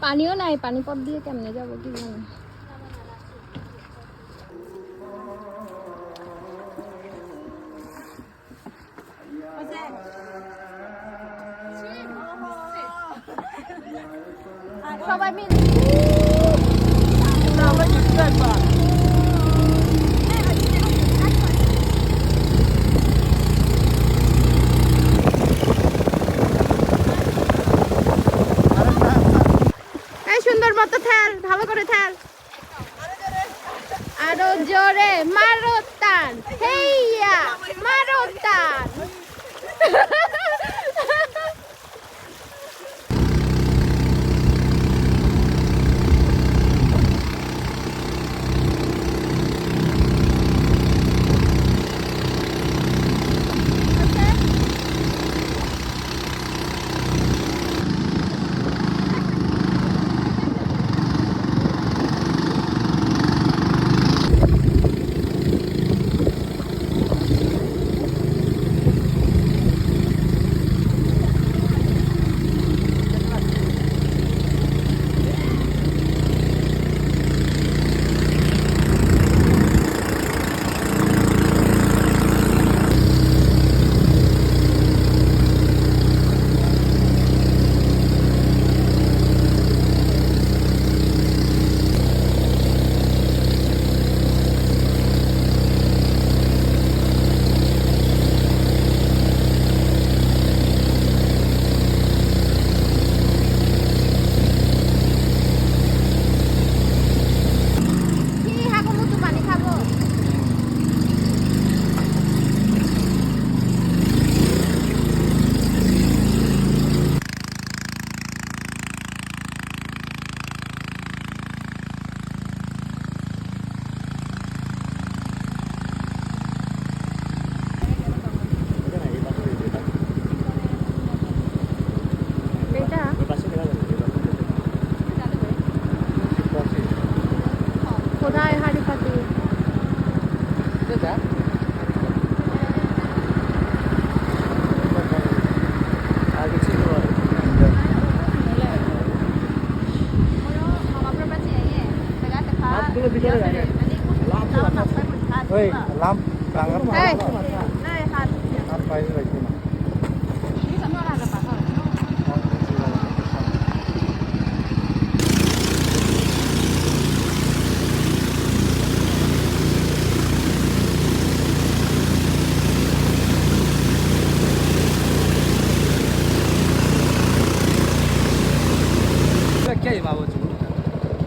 পানিও নাই, পানি পথ দিয়ে কেমনে যাবো কি জানি। সবাই মিলে সুন্দর মতো ঠেল, ভালো করে ঠেল, আরো জোরে মারো টান, হেইয়া মারো টান। কোথায় হাড়ি পাতি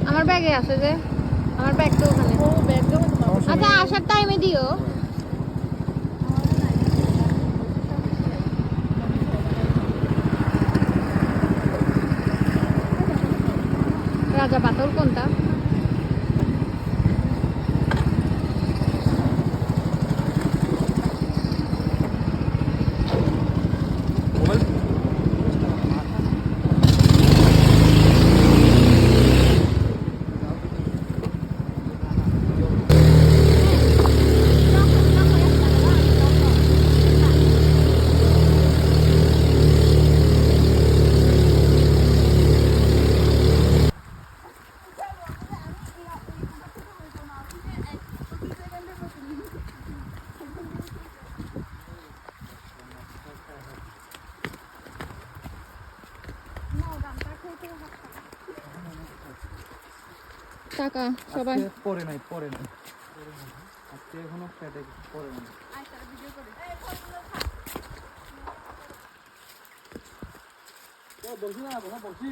আমার ব্যাগে আছে যে, আমার ব্যাগ তো ওখানে। আচ্ছা আসার টাইমে দিও। রাজা পাথর কোনটা? টাকা সবাই পরে নাই আজকে এখনো ফ্ল্যাটে পরে নাই। বলছি না বলছি